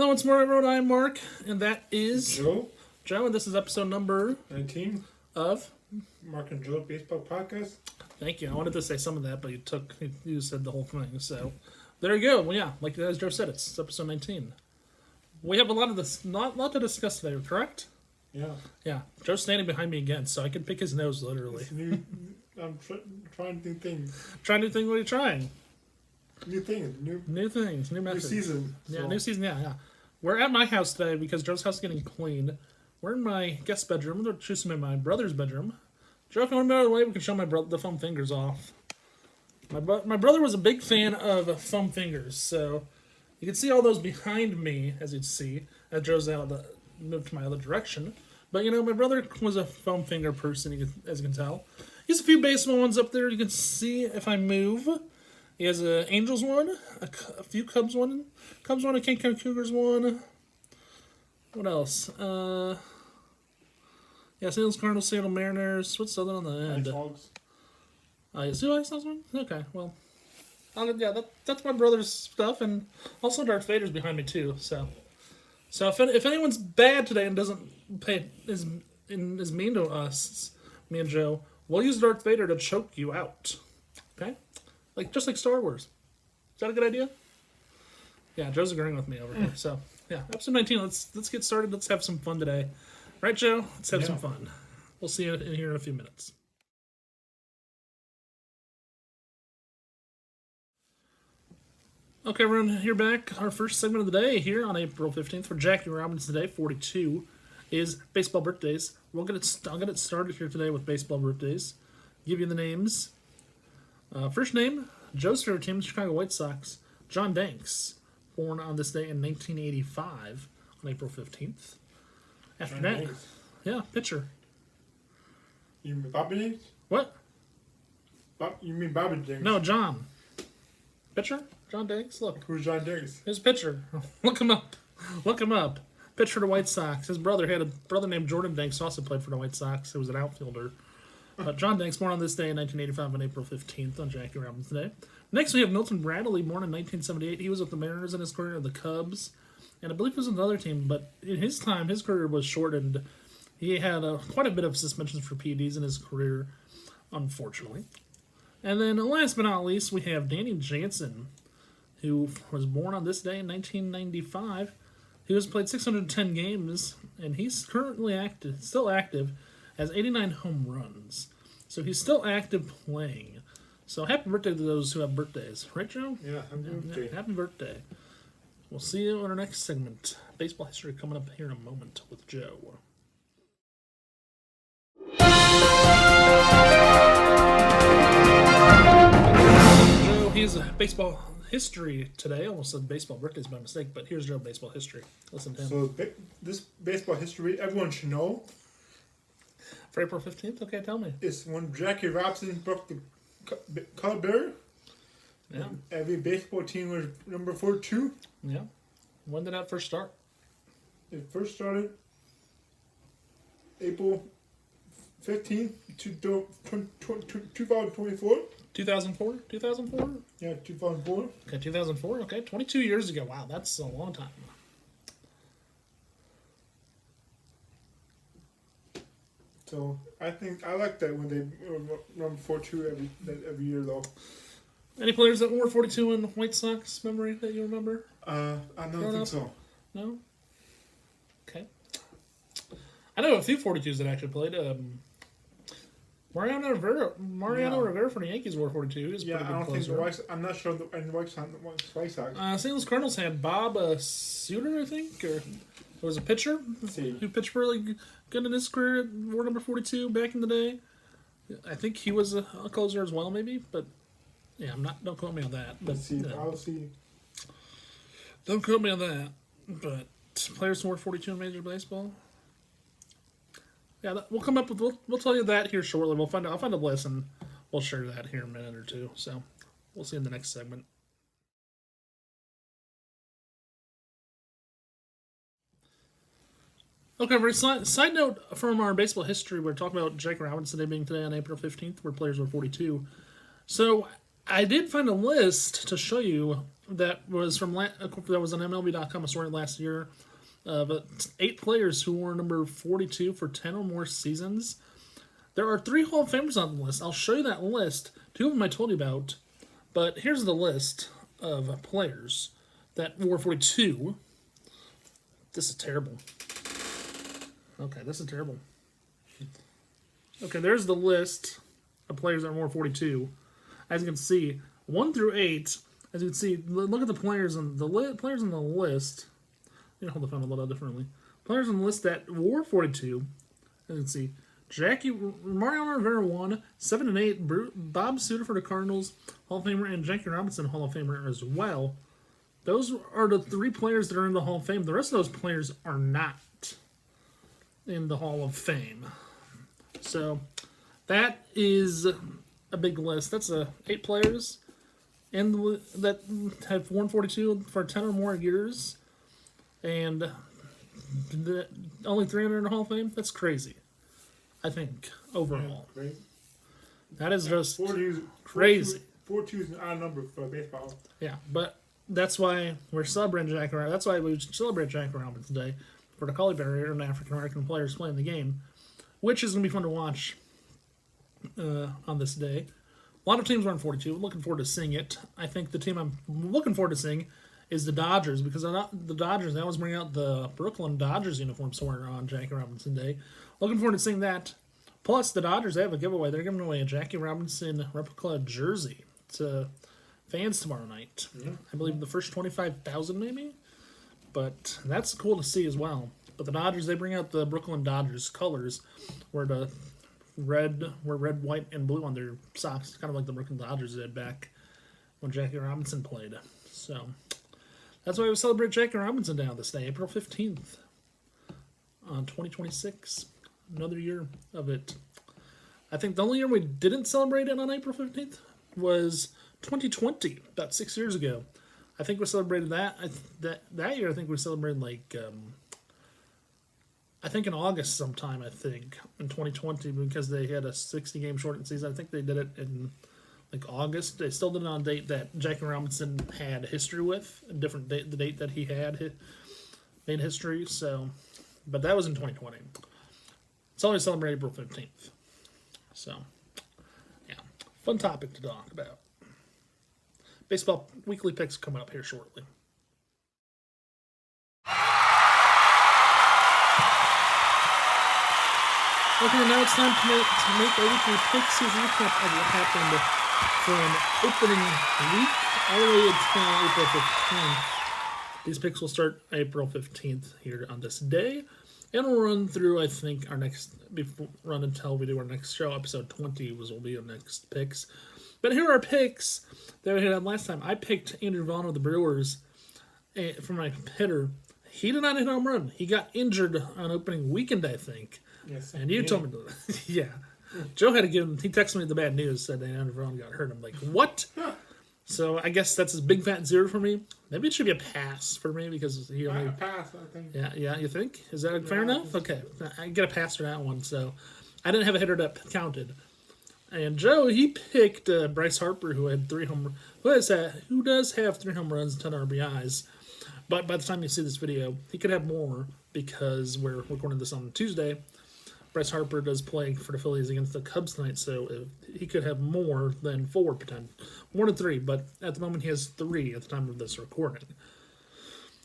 Hello, once more, everyone. I'm Mark, and that is Joe, and this is episode number 19 of Mark and Joe Baseball Podcast. Thank you. I wanted to say some of that, but you said the whole thing. So there you go. Well, yeah, like as Joe said, it's episode 19. We have a lot to discuss today, correct? Yeah. Yeah. Joe's standing behind me again, so I can pick his nose literally. I'm trying new things. Trying new things. What are you trying? New things. New things. New methods. New season. Yeah, new season. Yeah. We're at my house today because Joe's house is getting cleaned. We're in my guest bedroom. I'm going to choose some in my brother's bedroom. Joe, if you want to be out of the way, we can show the foam fingers off. My brother was a big fan of foam fingers, so you can see all those behind me, as you'd see, as Joe's moved to my other direction. But, my brother was a foam finger person, as you can tell. He has a few baseball ones up there. You can see if I move. He has an Angels one, a few Cubs one, a King County Cougars one. What else? St. Louis Cardinals, Seattle Mariners. What's the other on the end? Ice Hogs. Is it Ice Hogs one? Okay, well. That's my brother's stuff, and also Darth Vader's behind me, too, so if anyone's bad today and doesn't is mean to us, me and Joe, we'll use Darth Vader to choke you out. Okay? Just like Star Wars. Is that a good idea? Yeah, Joe's agreeing with me over here. So, yeah, episode 19. Let's get started. Let's have some fun today. Right, Joe? Let's have some fun. We'll see you in here in a few minutes. Okay, everyone, here back. Our first segment of the day here on April 15th for Jackie Robinson today, 42, is baseball birthdays. I'll get it started here today with baseball birthdays. Give you the names. First name, Joe's favorite team, the Chicago White Sox, John Danks, born on this day in 1985 on April 15th. After John that, Danks. Yeah, pitcher. You mean Bobby Danks? What? You mean Bobby Danks? No, John. Pitcher? John Danks? Look. Who's John Danks? His pitcher. Look him up. Pitcher for the White Sox. His brother had a brother named Jordan Danks who also played for the White Sox. He was an outfielder. John Danks, born on this day in 1985 on April 15th on Jackie Robinson Day. Next, we have Milton Bradley, born in 1978. He was with the Mariners in his career, the Cubs, and I believe he was another team. But in his time, his career was shortened. He had quite a bit of suspensions for PEDs in his career, unfortunately. And then, last but not least, we have Danny Jansen, who was born on this day in 1995. He has played 610 games, and he's currently still active, has 89 home runs. So he's still active playing. So happy birthday to those who have birthdays. Right, Joe? Yeah, happy birthday. Yeah, happy birthday. We'll see you in our next segment. Baseball history coming up here in a moment with Joe. Joe, he has a baseball history today. I almost said baseball birthdays by mistake, but here's Joe baseball history. Listen to him. So this baseball history, everyone should know. For April 15th? Okay, tell me. It's when Jackie Robinson broke the color barrier. Yeah. Every baseball team was number 42. Yeah. When did that first start? It first started April 15th, 2024. 2004? 2004? Yeah, 2004. Okay, 2004. Okay, 22 years ago. Wow, that's a long time. So I like that when they number 42 every year though. Any players that wore 42 in White Sox memory that you remember? I don't think so. No? Okay. I know a few 42s that actually played. Mariano Rivera for the Yankees wore 42. He was a pretty good closer. I'm not sure the White Sox. St. Louis Cardinals had Bob Suter, I think, or it was a pitcher who pitched really good in his career, wore number 42 back in the day. I think he was a closer as well, maybe, but yeah, don't quote me on that. But, I'll see. Don't quote me on that. But players who wore 42 in Major League Baseball. Yeah, we'll come up with. We'll tell you that here shortly. I'll find a list and we'll share that here in a minute or two. So we'll see you in the next segment. Okay, side note from our baseball history, we're talking about Jackie Robinson Day being today on April 15th, where players were 42. So I did find a list to show you that was that was on MLB.com, a story last year. But 8 players who were number 42 for 10 or more seasons. There are 3 Hall of Famers on the list. I'll show you that list. 2 of them I told you about. But here's the list of players that wore 42. This is terrible. Okay, this is terrible. Okay, there's the list of players that wore 42. As you can see, 1 through 8. As you can see, look at the players on players on the list. You know, hold the phone a little differently. Players on the list that wore 42. As you can see, Mariano Rivera won 7 and 8. Bob Suter for the Cardinals, Hall of Famer, and Jackie Robinson, Hall of Famer as well. Those are the 3 players that are in the Hall of Fame. The rest of those players are not in the Hall of Fame. So that is a big list. That's 8 players that have worn 42 for 10 or more years, and only 300 in the Hall of Fame. That's crazy. I think overall, Right. that is just 40 crazy. 42 is an odd number for baseball. Yeah, but that's why we're celebrating Jack Robinson. That's why we celebrate Jack Robinson today for the Collie Barrier and African American players playing the game, which is going to be fun to watch on this day. A lot of teams are on 42. Looking forward to seeing it. I think the team I'm looking forward to seeing is the Dodgers, because the Dodgers, they always bring out the Brooklyn Dodgers uniforms somewhere on Jackie Robinson Day. Looking forward to seeing that. Plus, the Dodgers, they have a giveaway. They're giving away a Jackie Robinson replica jersey to fans tomorrow night. Yeah. I believe the first 25,000 maybe. But that's cool to see as well. But the Dodgers, they bring out the Brooklyn Dodgers colors, where the red, white, and blue on their socks, kind of like the Brooklyn Dodgers did back when Jackie Robinson played. So that's why we celebrate Jackie Robinson Day on this day, April 15th, 2026. Another year of it. I think the only year we didn't celebrate it on April 15th was 2020, about 6 years ago. I think we celebrated that. That year, I think we celebrated I think in August sometime, in 2020, because they had a 60-game shortened season. I think they did it in August. They still did it on a date that Jackie Robinson had history with, a different date, the date that he had made history. So, but that was in 2020. It's always celebrated April 15th. So, yeah, fun topic to talk about. Baseball weekly picks coming up here shortly. Okay, now it's time to make a weekly picks recap of what happened from opening week all the way until April 15th. These picks will start April 15th here on this day. And we'll run through, I think, run until we do our next show. Episode 20 will be our next picks. But here are our picks that we had last time. I picked Andrew Vaughn of the Brewers for my hitter. He did not hit a home run. He got injured on opening weekend, I think. Yes. And you told me to. Yeah. Joe had to give him, he texted me the bad news, said that Andrew Vaughn got hurt. I'm like, what? So I guess that's a big fat 0 for me. Maybe it should be a pass for me because he only... A pass, I think. Yeah, you think? Is that fair enough? Okay, I get a pass for that one. So I didn't have a hitter that counted. And Joe, he picked Bryce Harper, who had 3 home runs. Who does have 3 home runs and 10 RBIs. But by the time you see this video, he could have more because we're recording this on Tuesday. Bryce Harper does play for the Phillies against the Cubs tonight, so he could have more than 4 potential, more than 3. But at the moment, he has 3 at the time of this recording.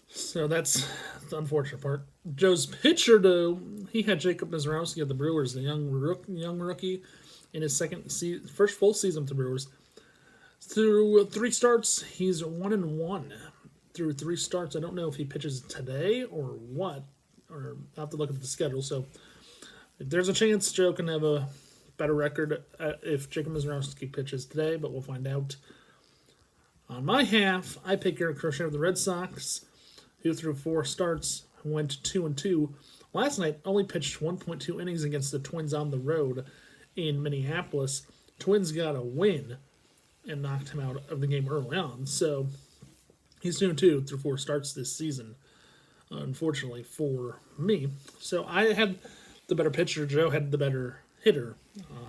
So that's the unfortunate part. Joe's pitcher, though, he had Jacob Mizrowski of the Brewers, the young rookie, in his first full season with the Brewers. Through 3 starts, he's 1-1 through 3 starts. I don't know if he pitches today or what, or I'll have to look at the schedule. So there's a chance Joe can have a better record if Jacob Mizrowski pitches today, but we'll find out. On my half, I pick Eric Crochet of the Red Sox, who through 4 starts went 2-2. Last night, only pitched 1.2 innings against the Twins on the road in Minneapolis. Twins got a win and knocked him out of the game early on. So he's 2-2 through 4 starts this season, unfortunately for me. So I had the better pitcher. Joe had the better hitter.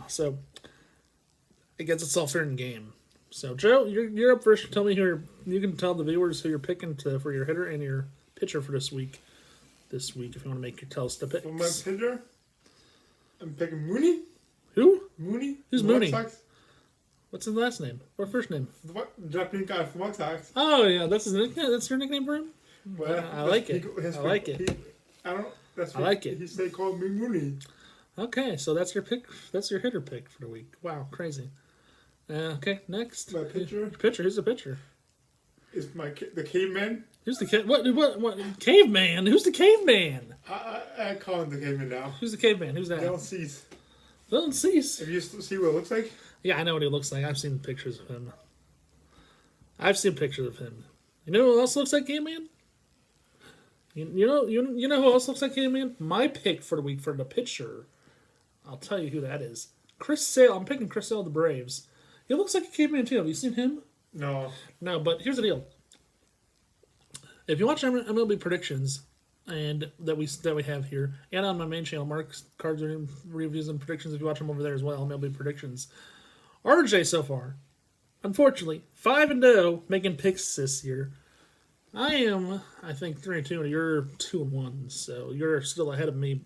So I guess it's all fair in game. So, Joe, you're up first. Tell me who you can tell the viewers who you're picking for your hitter and your pitcher for this week. If you want to make your tell us the picks. For my pitcher, I'm picking Mooney. Who? Mooney. Who's the White Mooney? Sox. What's his last name? Or first name? The Japanese guy from White Sox. Oh, yeah, that's his nickname. That's your nickname for him? Well, I like it. I like it. I don't. That's I what like it. He said called me Mooney. Okay, so that's your pick. That's your hitter pick for the week. Wow, crazy. Okay, next. My pitcher Pitcher. Who's the pitcher? is the caveman. Who's the what? Caveman? Who's the caveman? I call him the caveman now. Who's the caveman? Who's that? Dylan Cease. Dylan Cease. If you see what it looks like. Yeah, I know what he looks like. I've seen pictures of him. You know who else looks like caveman? You know who else looks like caveman? My pick for the week for the pitcher. I'll tell you who that is. Chris Sale. I'm picking Chris Sale of the Braves. He looks like a caveman too. Have you seen him? No. No, but here's the deal. If you watch MLB predictions and that we have here, and on my main channel, Mark's Cards Reviews and Predictions, if you watch them over there as well, MLB predictions. RJ so far, unfortunately, 5-0 making picks this year. I am, I think, 3-2, and you're 2-1, so you're still ahead of me.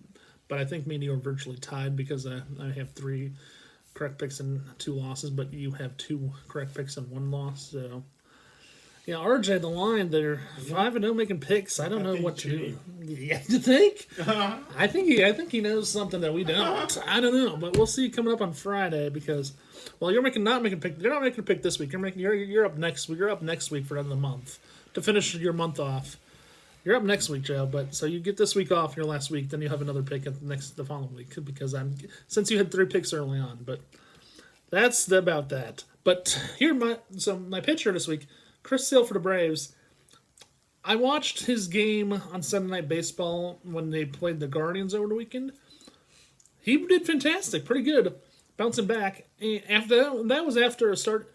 But I think me and you are virtually tied because I have 3 correct picks and 2 losses, but you have 2 correct picks and 1 loss. So, yeah, RJ, the line, they're 5-0 making picks. I don't know what to do. Yeah, you think? I think he knows something that we don't. I don't know, but we'll see coming up on Friday because, well, you're not making a pick this week. You're up next week. You're up next week for another month to finish your month off. You're up next week, Joe. But so you get this week off, your last week, then you have another pick the following week because since you had 3 picks early on. But that's about that. But my pitcher this week, Chris Sale for the Braves. I watched his game on Sunday Night Baseball when they played the Guardians over the weekend. He did fantastic, pretty good, bouncing back. After that was after a start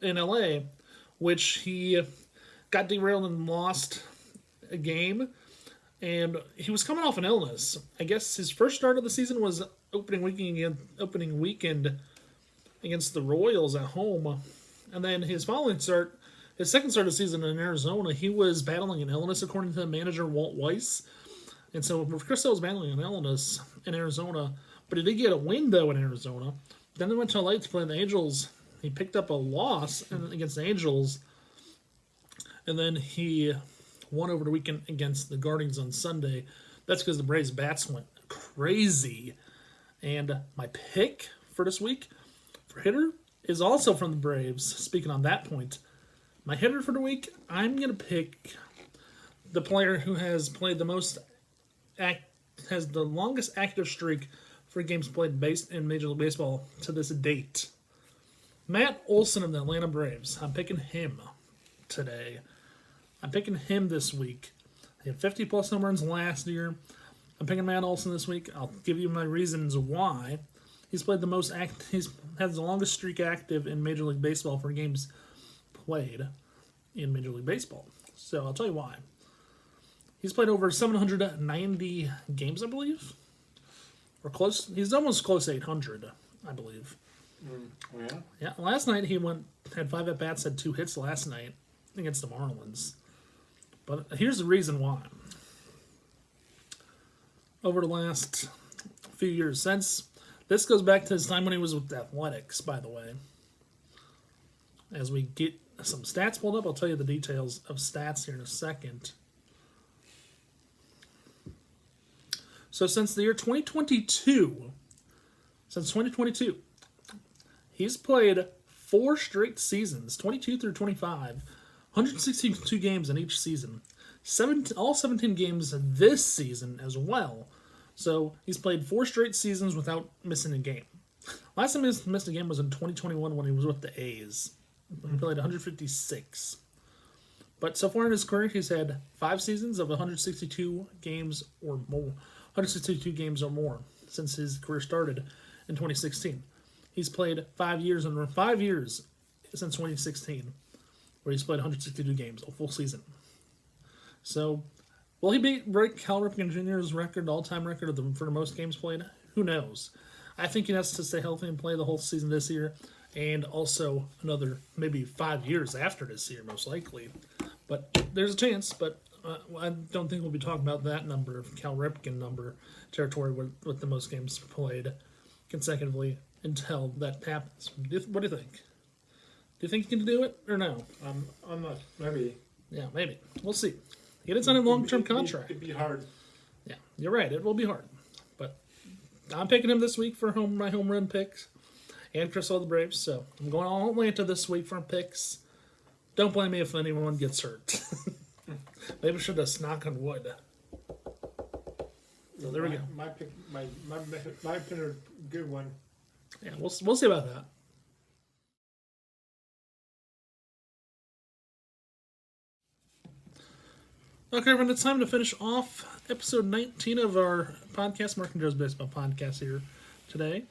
in LA, which he got derailed and lost a game, and he was coming off an illness. I guess his first start of the season was opening weekend against the Royals at home, and then his second start of the season in Arizona, he was battling an illness, according to manager Walt Weiss. And so Chris Sale was battling an illness in Arizona, but he did get a win though in Arizona. Then they went to LA to play the Angels. He picked up a loss against the Angels, and then he won over the weekend against the Guardians on Sunday. That's because the Braves bats went crazy. And my pick for this week for hitter is also from the Braves. Speaking on that point, my hitter for the week, I'm going to pick the player who has played has the longest active streak for games played based in Major League Baseball to this date. Matt Olson of the Atlanta Braves. I'm picking him today. I'm picking him this week. He had 50-plus home runs last year. I'm picking Matt Olson this week. I'll give you my reasons why. He's played He's has the longest streak active in Major League Baseball for games played in Major League Baseball. So I'll tell you why. He's played over 790 games, I believe, or close. He's almost close to 800, I believe. Yeah. Yeah. Last night he had 5 at bats, had 2 hits last night against the Marlins. But here's the reason why. Over the last few years, since this goes back to his time when he was with the Athletics, by the way. As we get some stats pulled up, I'll tell you the details of stats here in a second. So since the year 2022, he's played 4 straight seasons, 22 through 25, 162 games in each season. All 17 games this season as well. So he's played 4 straight seasons without missing a game. Last time he missed a game was in 2021 when he was with the A's. He played 156. But so far in his career, he's had 5 seasons of 162 games or more. 162 games or more since his career started in 2016. He's played 5 years since 2016, where he's played 162 games, a full season. So, will he break Cal Ripken Jr.'s record, all-time record for the most games played? Who knows? I think he has to stay healthy and play the whole season this year. and also another maybe 5 years after this year, most likely. But there's a chance. But I don't think we'll be talking about that number, Cal Ripken number, territory with the most games played consecutively until that happens. What do you think? Do you think he can do it or no? I'm not. Maybe. Yeah, maybe. We'll see. He didn't sign a long-term contract. It'd be hard. Yeah, you're right. It will be hard. But I'm picking him this week for my home run picks. And Chris all the Braves. So I'm going all Atlanta this week for picks. Don't blame me if anyone gets hurt. Maybe I should have knock on wood. So there we go. My pick, my pick, a good one. Yeah, we'll see about that. Okay, everyone, it's time to finish off episode 19 of our podcast, Mark and Joe's Baseball Podcast here today.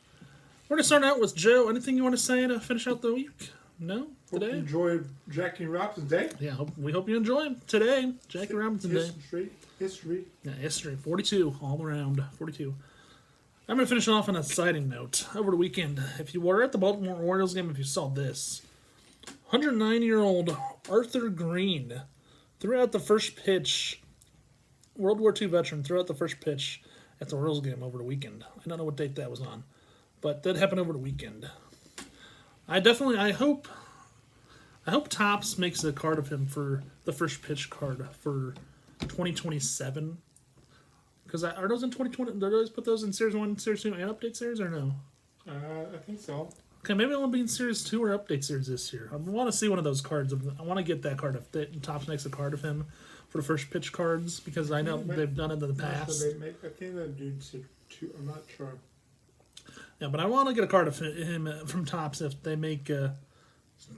We're going to start out with Joe. Anything you want to say to finish out the week? No? Hope Today? you enjoy Jackie Robinson's Day. Yeah, we hope you enjoy him today. Jackie Robinson Day. History. Yeah, history. 42 all around. 42. I'm going to finish off on a exciting note. Over the weekend, if you were at the Baltimore Orioles game, if you saw this, 109-year-old Arthur Green threw out the first pitch, World War II veteran, threw out the first pitch at the Orioles game over the weekend. I don't know what date that was on, but that happened over the weekend. I hope Topps makes a card of him for the first pitch card for 2027. Because are those in 2020? Do those put those in Series 1, Series 2, and Update Series, or no? I think so. Okay, maybe I'll be in Series 2 or Update Series this year. I want to see one of those cards. I want to get that card if Topps makes a card of him for the first pitch cards, because I know they've done it in the past. I think they do two. I'm not sure. Yeah, but I want to get a card of him from Topps if they make a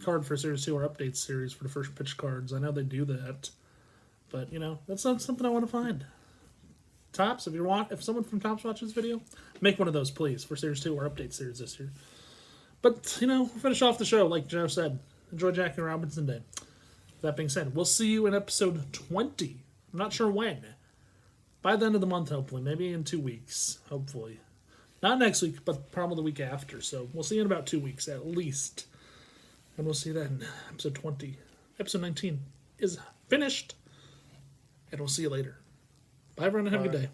card for Series 2 or Update Series for the first pitch cards. I know they do that. But, that's not something I want to find. Topps, if someone from Topps watches this video, make one of those, please, for Series 2 or Update Series this year. But, we'll finish off the show, like Joe said. Enjoy Jackie Robinson Day. That being said, we'll see you in episode 20. I'm not sure when. By the end of the month, hopefully. Maybe in 2 weeks, hopefully. Not next week, but probably the week after. So we'll see you in about 2 weeks, at least. And we'll see you then. Episode 20. Episode 19 is finished. And we'll see you later. Bye, everyone, and have a good day.